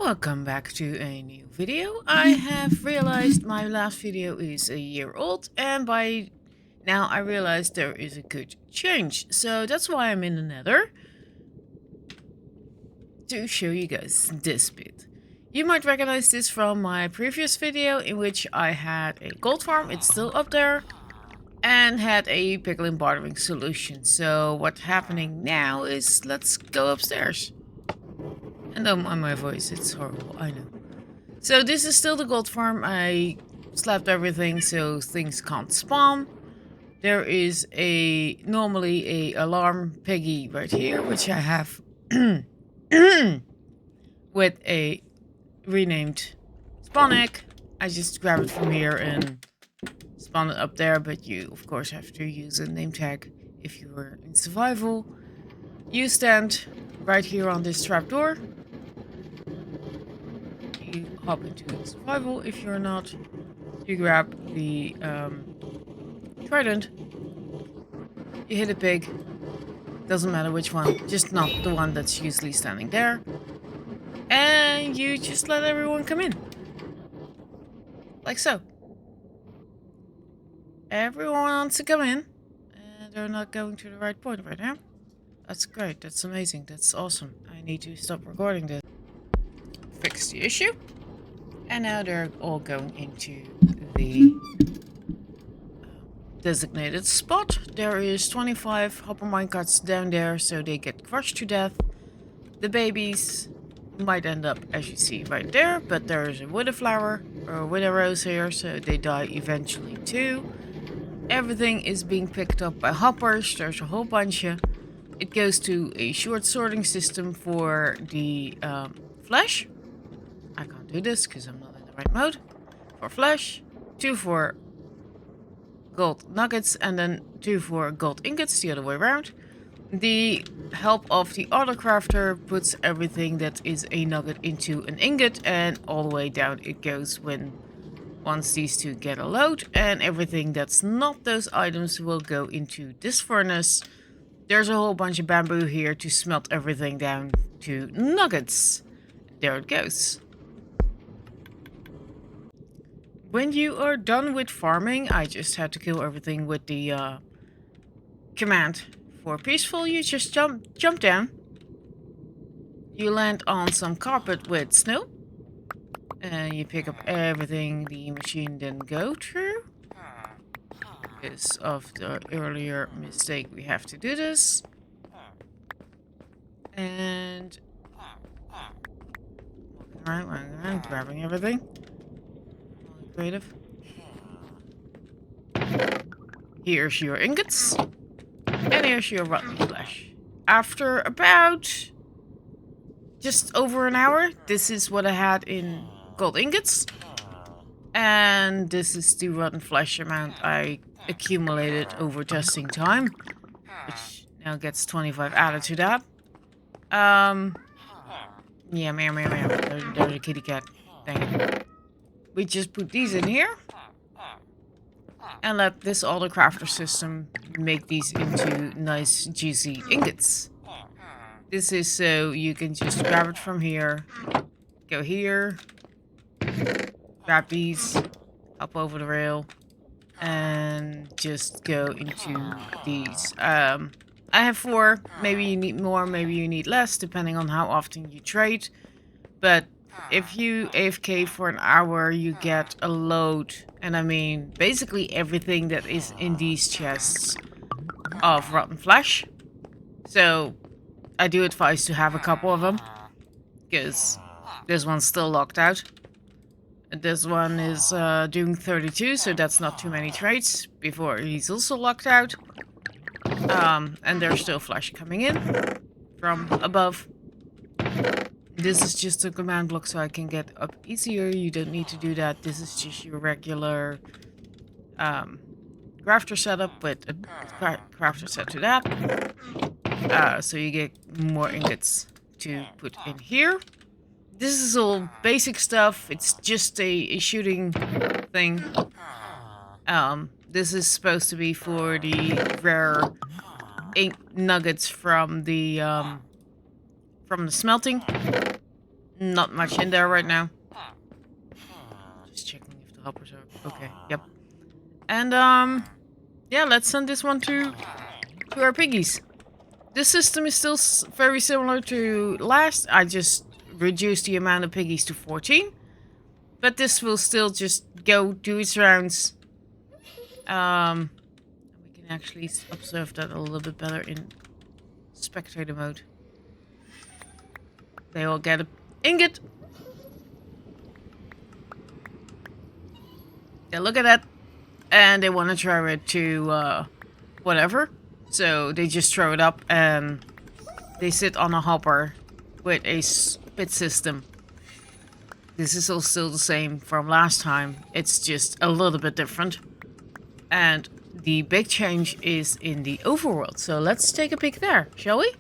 Welcome back to a new video. I have realized my last video is a year old, and by now I realized there is a good change. So that's why I'm in the Nether, to show you guys this bit. You might recognize this from my previous video in which I had a gold farm, it's still up there, and had a Piglin bartering solution. So what's happening now is let's go upstairs. And don't mind my voice, it's horrible, I know. So this is still the gold farm. I slapped everything so things can't spawn. There is normally a alarm piggy right here, which I have with a renamed spawn egg. I just grab it from here and spawn it up there, but you of course have to use a name tag if you are in survival. You stand right here on this trapdoor. You hop into survival. If you're not, you grab the trident. You hit a pig. Doesn't matter which one, just not the one that's usually standing there. And you just let everyone come in. Like so. Everyone wants to come in. And they're not going to the right point right now. That's great. That's amazing. That's awesome. I need to stop recording this. Fix the issue. And now they're all going into the designated spot. There is 25 hopper minecarts down there, so they get crushed to death. The babies might end up, as you see right there, but there is a wither flower or a wither rose here, so they die eventually too. Everything is being picked up by hoppers. There's a whole bunch of. It goes to a short sorting system for the flesh. I can't do this because I'm not in the right mode. For flesh, 2 for gold nuggets, and then 2 for gold ingots, the other way around. The help of the auto crafter puts everything that is a nugget into an ingot, and all the way down it goes once these two get a load, and everything that's not those items will go into this furnace. There's a whole bunch of bamboo here to smelt everything down to nuggets. There it goes. When you are done with farming, I just had to kill everything with the command for peaceful. You just jump down. You land on some carpet with snow. And you pick up everything the machine didn't go through. Because of the earlier mistake, we have to do this. And walking around, grabbing everything. Creative. Here's your ingots. And here's your rotten flesh. After about just over an hour, this is what I had in gold ingots. And this is the rotten flesh amount I accumulated over testing time. Which now gets 25 added to that. Yeah, meow, meow, meow. There's a kitty cat. Dang it. We just put these in here. And let this auto crafter system make these into nice juicy ingots. This is so you can just grab it from here. Go here. Grab these. Hop over the rail. And just go into these. I have 4. Maybe you need more, maybe you need less, depending on how often you trade. But if you AFK for an hour, you get a load. And I mean, basically everything that is in these chests of rotten flesh. So, I do advise to have a couple of them. Because this one's still locked out. And this one is doing 32, so that's not too many trades. Before he's also locked out. And there's still flesh coming in from above. This is just a command block so I can get up easier. You don't need to do that. This is just your regular crafter setup with a crafter set to that. So you get more ingots to put in here. This is all basic stuff. It's just a shooting thing. This is supposed to be for the rare ink nuggets from the smelting. Not much in there right now. Just checking if the hoppers are okay. Yep. And yeah, let's send this one to our piggies. This system is still very similar to last. I just reduced the amount of piggies to 14. But this will still just go do its rounds. We can actually observe that a little bit better in spectator mode. They all get an ingot. They look at that. And they want to throw it to whatever. So they just throw it up and they sit on a hopper with a spit system. This is all still the same from last time. It's just a little bit different. And the big change is in the overworld. So let's take a peek there, shall we?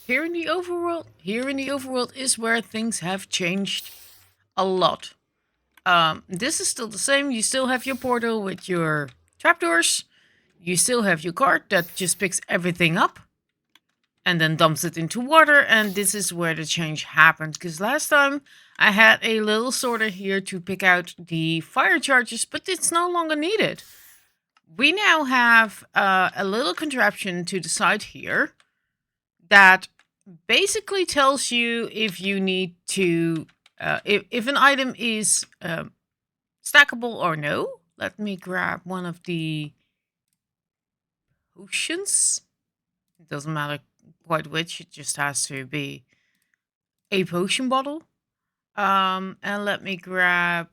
Here in the overworld is where things have changed a lot. This is still the same. You still have your portal with your trapdoors. You still have your cart that just picks everything up and then dumps it into water. And this is where the change happened. Because last time I had a little sorter here to pick out the fire charges, but it's no longer needed. We now have a little contraption to the side here that basically tells you if you need to, if an item is stackable or no. Let me grab one of the potions. It doesn't matter quite which, it just has to be a potion bottle. And let me grab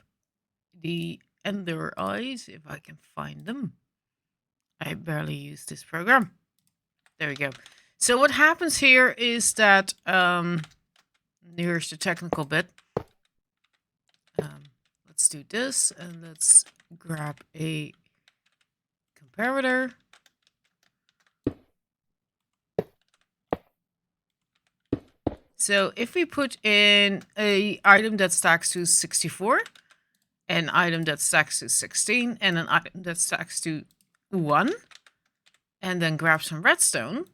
the ender eyes if I can find them. I barely use this program. There we go. So what happens here is that, here's the technical bit. Let's do this and let's grab a comparator. So if we put in an item that stacks to 64, an item that stacks to 16, and an item that stacks to 1, and then grab some redstone,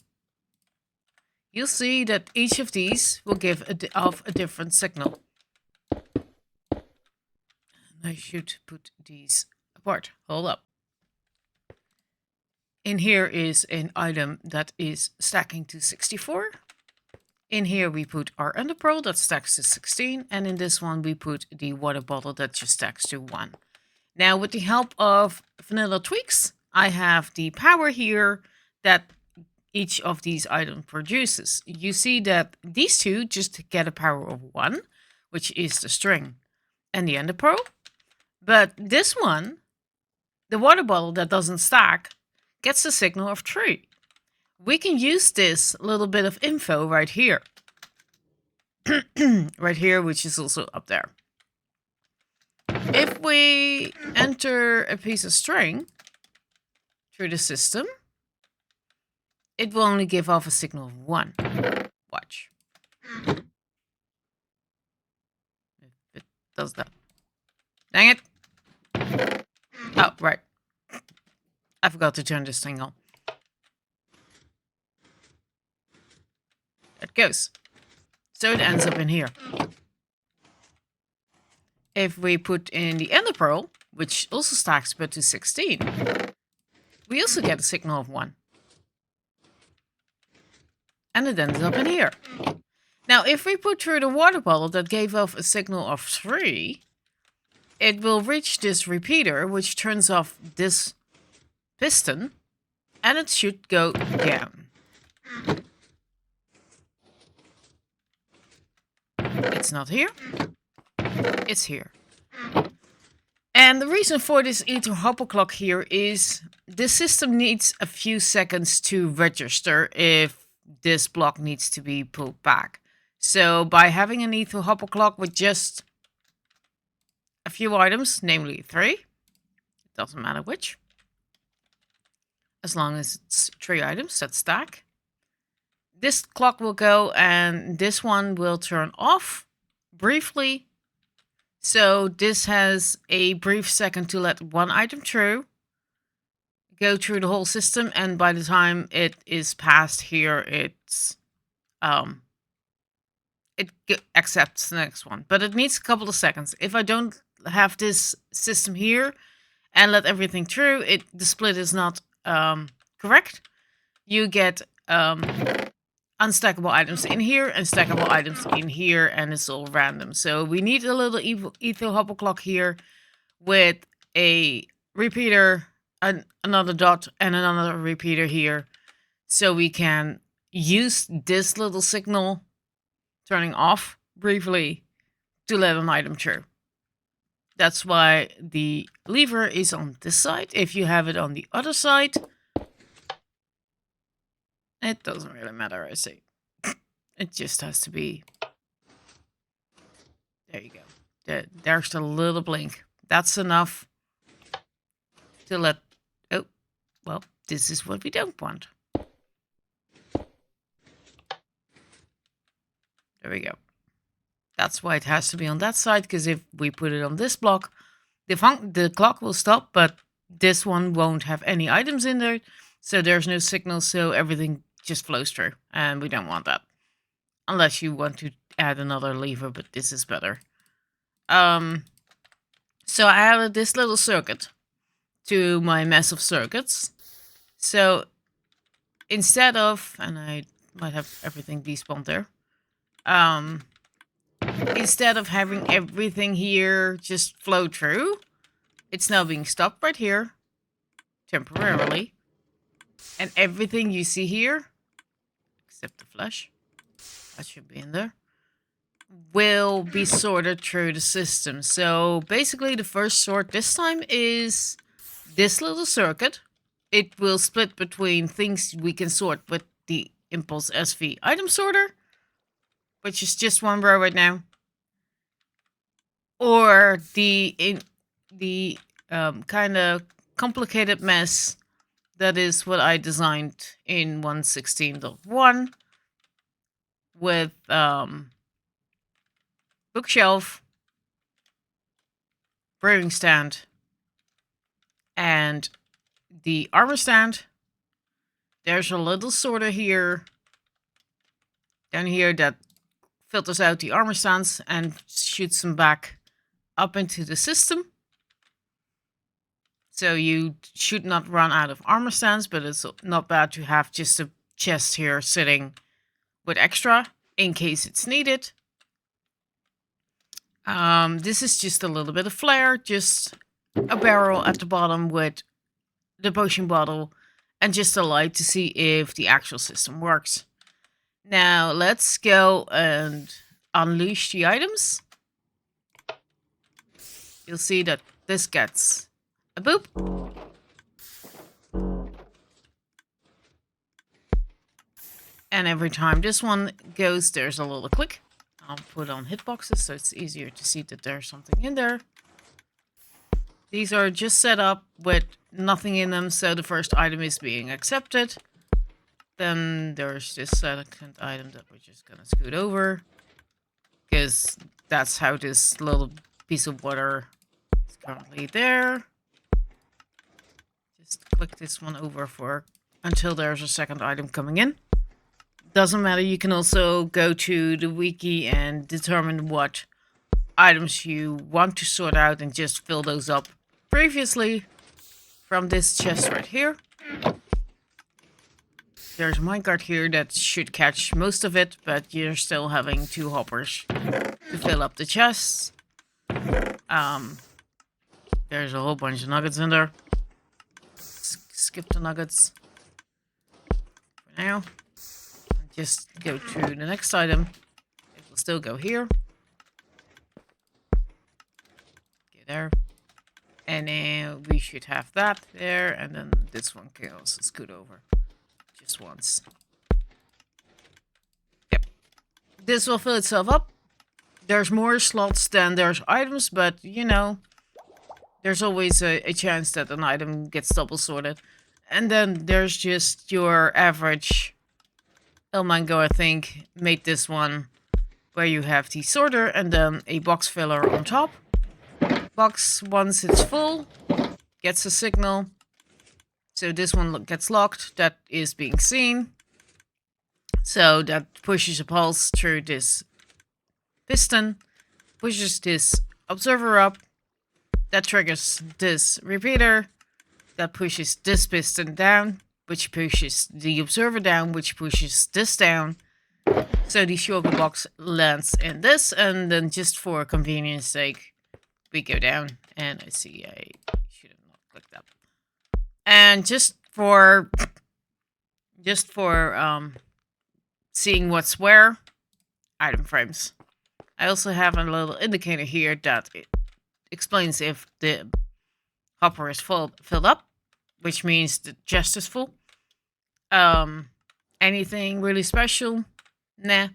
you'll see that each of these will give off a different signal. I should put these apart. Hold up. In here is an item that is stacking to 64. In here we put our underpearl that stacks to 16. And in this one we put the water bottle that just stacks to 1. Now with the help of vanilla tweaks, I have the power here that each of these items produces. You see that these two just get a power of 1, which is the string and the underpearl. But this one, the water bottle that doesn't stack, gets a signal of 3. We can use this little bit of info right here. Right here, which is also up there. If we enter a piece of string through the system, it will only give off a signal of 1. Watch. If it does that. Dang it. Oh, right. I forgot to turn this thing on. It goes. So it ends up in here. If we put in the ender pearl, which also stacks but to 16, we also get a signal of 1. And it ends up in here. Now, if we put through the water bottle that gave off a signal of 3, it will reach this repeater, which turns off this piston, and it should go down. It's not here. It's here. And the reason for this ether hopper clock here is the system needs a few seconds to register if this block needs to be pulled back. So by having an ether hopper clock with just a few items, namely 3, it doesn't matter which, as long as it's 3 items that stack, this clock will go and this one will turn off briefly. So this has a brief second to let one item through, go through the whole system, and by the time it is past here, it accepts the next one. But it needs a couple of seconds. If I don't have this system here and let everything through, the split is not correct. You get unstackable items in here and stackable items in here, and it's all random. So we need a little ether hopper clock here with a repeater, another dot, and another repeater here, so we can use this little signal turning off briefly to let an item through. That's why the lever is on this side. If you have it on the other side, it doesn't really matter, I say. It just has to be... There you go. There's the little blink. That's enough to let... Oh, well, this is what we don't want. There we go. That's why it has to be on that side, because if we put it on this block, the clock will stop, but this one won't have any items in there, so there's no signal, so everything just flows through, and we don't want that. Unless you want to add another lever, but this is better. So I added this little circuit to my mess of circuits. So instead of, and I might have everything despawned there, instead of having everything here just flow through, it's now being stopped right here, temporarily. And everything you see here, except the flesh, that should be in there, will be sorted through the system. So basically the first sort this time is this little circuit. It will split between things we can sort with the Impulse SV item sorter, which is just one row right now, or the kind of complicated mess that is what I designed in 1.16.1 with bookshelf, brewing stand, and the armor stand. There's a little sorter here, down here, that filters out the armor stands and shoots them back up into the system. So you should not run out of armor stands, but it's not bad to have just a chest here sitting with extra in case it's needed. This is just a little bit of flair, just a barrel at the bottom with the potion bottle and just a light to see if the actual system works. Now let's go and unleash the items. You'll see that this gets a boop. And every time this one goes, there's a little click. I'll put on hitboxes so it's easier to see that there's something in there. These are just set up with nothing in them, so the first item is being accepted. Then there's this second item that we're just gonna scoot over, because that's how this little piece of water is currently there. Just click this one over for until there's a second item coming in. Doesn't matter, you can also go to the wiki and determine what items you want to sort out and just fill those up previously from this chest right here. There's a minecart here that should catch most of it, but you're still having 2 hoppers to fill up the chests. There's a whole bunch of nuggets in there. Skip the nuggets for now. Just go to the next item. It will still go here. Get there. And then we should have that there. And then this one can also scoot over. Just once. Yep. this will fill itself up. There's more slots than there's items, but you know, there's always a chance that an item gets double sorted. And then there's just your average Elmango, I think, made this one where you have the sorter and then a box filler on top. Box, once it's full, gets a signal. So this one gets locked. That is being seen. So that pushes a pulse through this piston, pushes this observer up. That triggers this repeater. That pushes this piston down, which pushes the observer down, which pushes this down. So the shulker box lands in this, and then just for convenience sake, we go down. And I see I should have not clicked that. And just for seeing what's where, item frames. I also have a little indicator here that it explains if the hopper is filled up, which means the chest is full. Anything really special? Nah.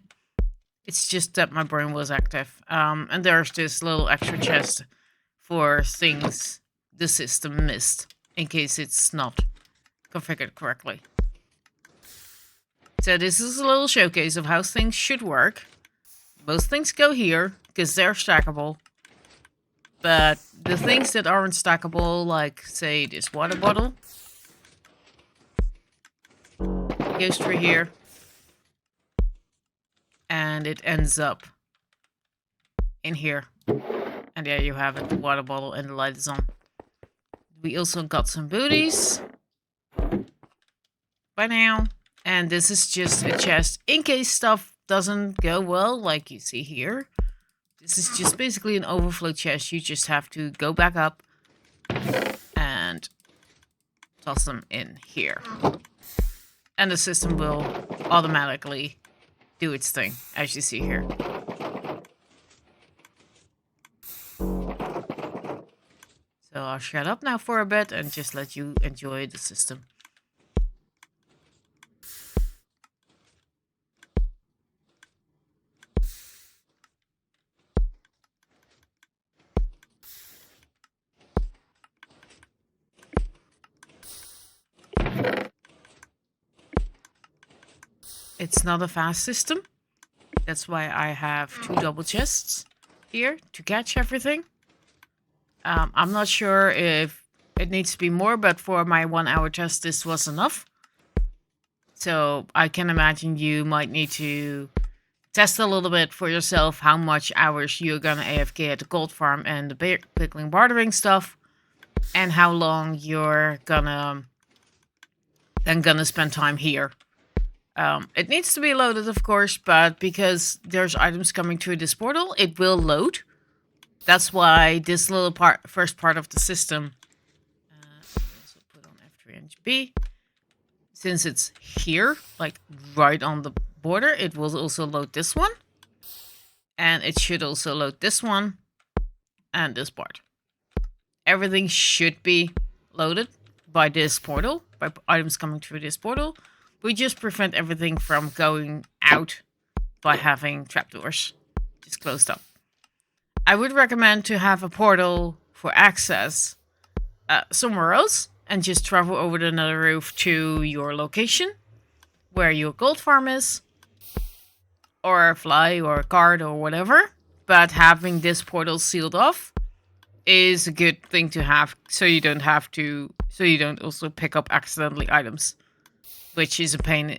It's just that my brain was active. And there's this little extra chest for things the system missed, in case it's not configured correctly. So this is a little showcase of how things should work. Most things go here, because they're stackable. But the things that aren't stackable, like, say, this water bottle, goes through here. And it ends up in here. And there you have it, the water bottle, and the light is on. We also got some booties. By now. And this is just a chest in case stuff doesn't go well, like you see here. This is just basically an overflow chest. You just have to go back up and toss them in here. And the system will automatically do its thing, as you see here. So I'll shut up now for a bit and just let you enjoy the system. It's not a fast system. That's why I have 2 double chests here to catch everything. I'm not sure if it needs to be more, but for my 1 hour test, this was enough. So I can imagine you might need to test a little bit for yourself how much hours you're gonna AFK at the gold farm and the Piglin bartering stuff, and how long you're gonna spend time here. It needs to be loaded, of course, but because there's items coming through this portal, it will load. That's why this little first part of the system, also put on F3 and B, since it's here, like right on the border, it will also load this one. And it should also load this one and this part. Everything should be loaded by this portal, by items coming through this portal. We just prevent everything from going out by having trapdoors just closed up. I would recommend to have a portal for access somewhere else and just travel over the nether roof to your location where your gold farm is, or fly or card or whatever. But having this portal sealed off is a good thing to have, so you don't also pick up accidentally items, which is a pain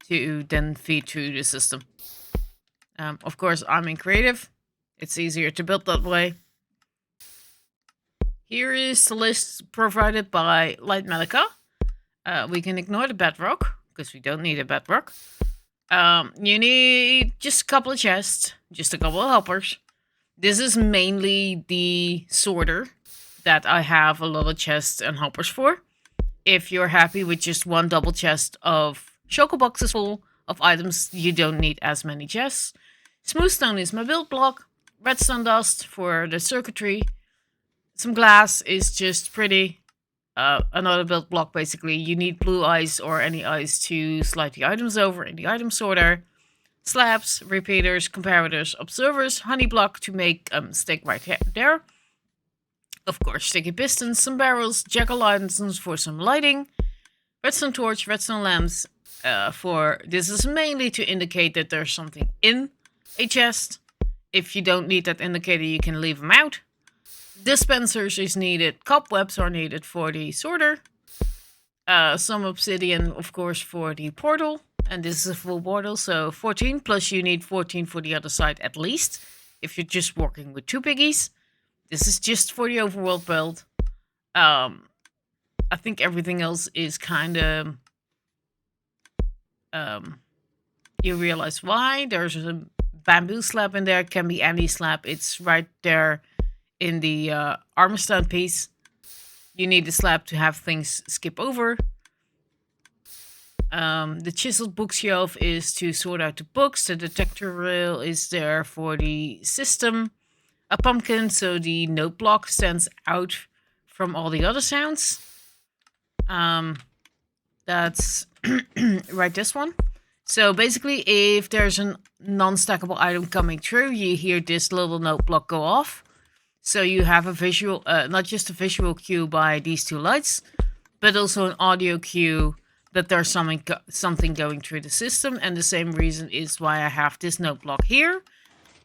to then feed through the system. Of course, I'm in creative. It's easier to build that way. Here is the list provided by Light Malika. We can ignore the bedrock, because we don't need a bedrock. You need just a couple of chests, just a couple of helpers. This is mainly the sorter that I have a lot of chests and helpers for. If you're happy with just 1 double chest of shulker boxes full of items, you don't need as many chests. Smooth stone is my build block. Redstone dust for the circuitry. Some glass is just pretty. Another build block, basically. You need blue ice or any ice to slide the items over in the item sorter. slabs, repeaters, comparators, observers, honey block to make stick right there. Of course, sticky pistons, some barrels, jack-o'-lanterns for some lighting, redstone torch, redstone lamps. This is mainly to indicate that there's something in a chest. If you don't need that indicator, you can leave them out. Dispensers is needed. Cobwebs are needed for the sorter. Some obsidian, of course, for the portal. And this is a full portal, so 14, plus you need 14 for the other side at least. If you're just working with 2 piggies. This is just for the overworld build. I think everything else is kind of... you realize why. There's a bamboo slab in there. It can be any slab. It's right there in the armor stand piece. You need the slab to have things skip over. The chiseled bookshelf is to sort out the books. The detector rail is there for the system. A pumpkin, so the note block stands out from all the other sounds. That's right, this one. So basically, if there's a non-stackable item coming through, you hear this little note block go off. So you have a visual, not just a visual cue by these 2 lights, but also an audio cue that there's something going through the system. And the same reason is why I have this note block here.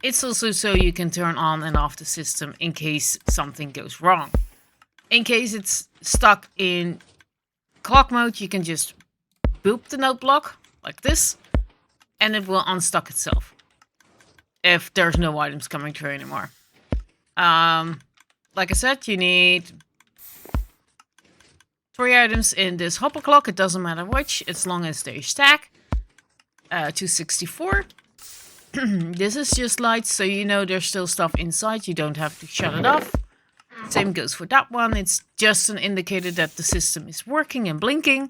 It's also so you can turn on and off the system in case something goes wrong. In case it's stuck in clock mode, you can just boop the note block like this, and it will unstuck itself if there's no items coming through anymore. Like I said, you need 3 items in this hopper clock. It doesn't matter which, as long as they stack. 264. This is just lights, so you know there's still stuff inside. You don't have to shut it off. Same goes for that one. It's just an indicator that the system is working and blinking.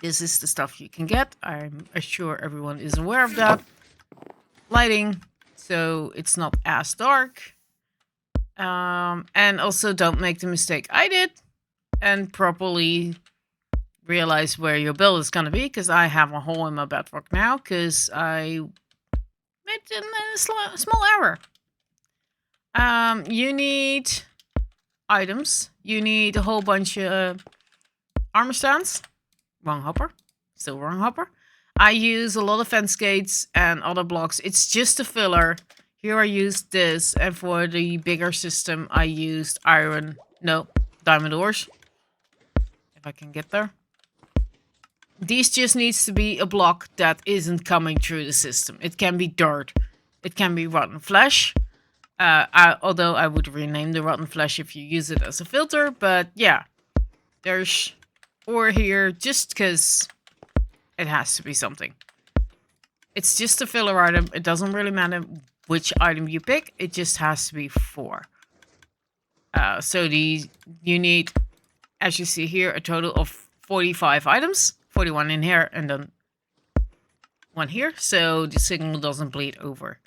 This is the stuff you can get. I'm sure everyone is aware of that. Lighting, so it's not as dark. And also don't make the mistake I did and properly realize where your build is going to be, because I have a hole in my bedrock now because I made a small error. You need items. You need a whole bunch of armor stands. Wrong hopper. Still wrong hopper. I use a lot of fence gates and other blocks. It's just a filler. Here I used this, and for the bigger system I used diamond ores. If I can get there. These just needs to be a block that isn't coming through the system. It can be dirt. It can be rotten flesh. Although I would rename the rotten flesh if you use it as a filter. But yeah, there's ore here just because it has to be something. It's just a filler item. It doesn't really matter which item you pick. It just has to be 4. So you need, as you see here, a total of 45 items. 41 in here and then 1 here. So the signal doesn't bleed over.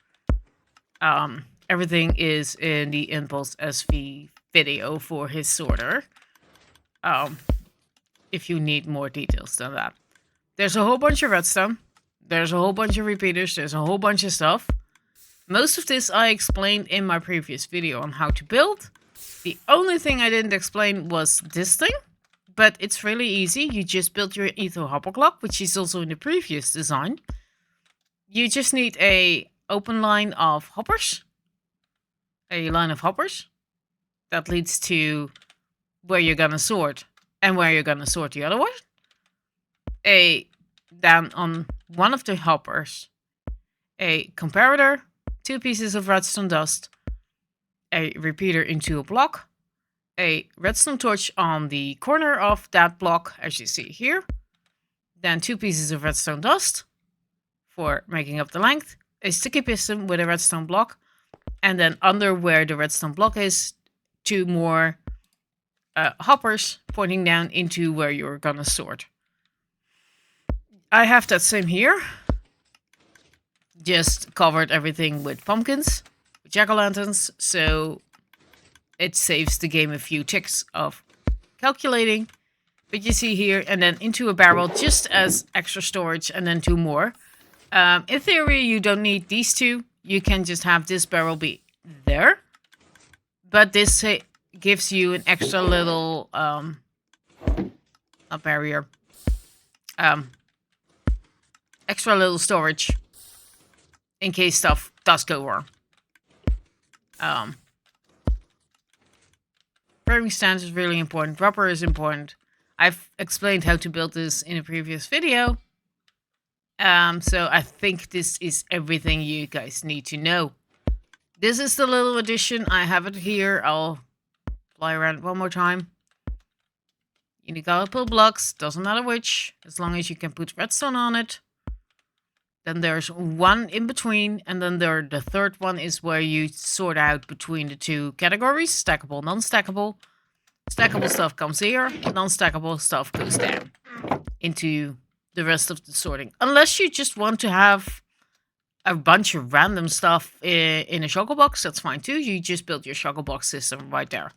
Everything is in the Impulse SV video for his sorter. If you need more details than that. There's a whole bunch of redstone. There's a whole bunch of repeaters. There's a whole bunch of stuff. Most of this I explained in my previous video on how to build. The only thing I didn't explain was this thing. But it's really easy. You just build your ether hopper clock, which is also in the previous design. You just need a open line of hoppers. A line of hoppers. That leads to where you're gonna sort. And where you're gonna sort the other one. Down on one of the hoppers. A comparator. 2 pieces of redstone dust. A repeater into a block. A redstone torch on the corner of that block, as you see here. Then 2 pieces of redstone dust for making up the length. A sticky piston with a redstone block. And then under where the redstone block is, 2 more hoppers pointing down into where you're gonna sort. I have that same here. Just covered everything with pumpkins, with jack-o'-lanterns, so it saves the game a few ticks of calculating. But you see here, and then into a barrel just as extra storage, and then 2 more. In theory, you don't need these 2. You can just have this barrel be there. But this gives you an extra little, not barrier, extra little storage in case stuff does go wrong. Framing stance is really important. Rubber is important. I've explained how to build this in a previous video. So I think this is everything you guys need to know. This is the little addition. I have it here. I'll fly around it one more time. You need to pull blocks. Doesn't matter which. As long as you can put redstone on it. Then there's 1 in between. And then the third one is where you sort out between the 2 categories. Stackable, non-stackable. Stackable stuff comes here. Non-stackable stuff goes down into the rest of the sorting. Unless you just want to have a bunch of random stuff in a shulker box, that's fine too. You just build your shulker box system right there.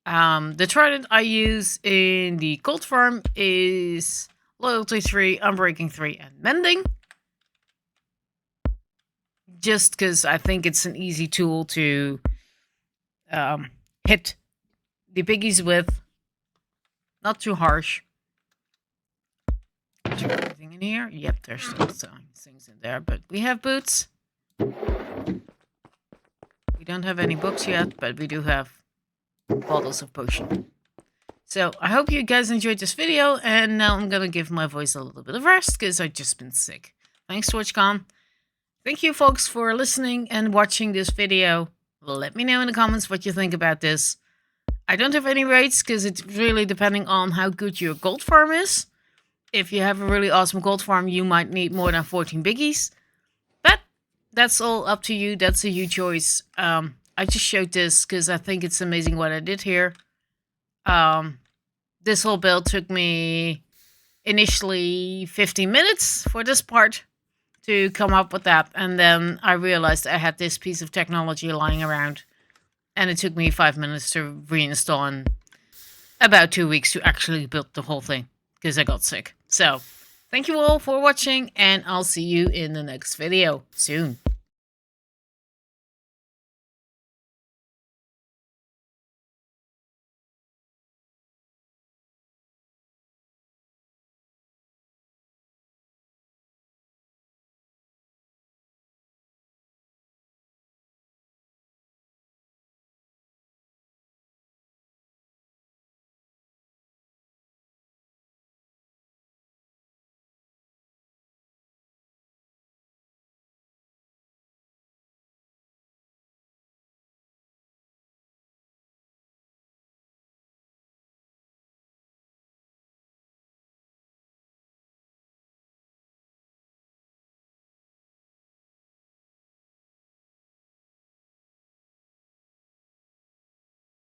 The trident I use in the gold farm is loyalty 3, unbreaking 3, and mending. Just because I think it's an easy tool to hit the piggies with. Not too harsh. Is there anything in here? Yep, there's still some things in there, but we have boots. We don't have any books yet, but we do have bottles of potion. So I hope you guys enjoyed this video, and now I'm gonna give my voice a little bit of rest because I've just been sick. Thanks, TwitchCon. Thank you, folks, for listening and watching this video. Let me know in the comments what you think about this. I don't have any rates because it's really depending on how good your gold farm is. If you have a really awesome gold farm, you might need more than 14 biggies. But that's all up to you. That's a you choice. I just showed this because I think it's amazing what I did here. This whole build took me initially 15 minutes for this part to come up with that. And then I realized I had this piece of technology lying around. And it took me 5 minutes to reinstall and about 2 weeks to actually build the whole thing. Because I got sick. So, thank you all for watching, and I'll see you in the next video soon.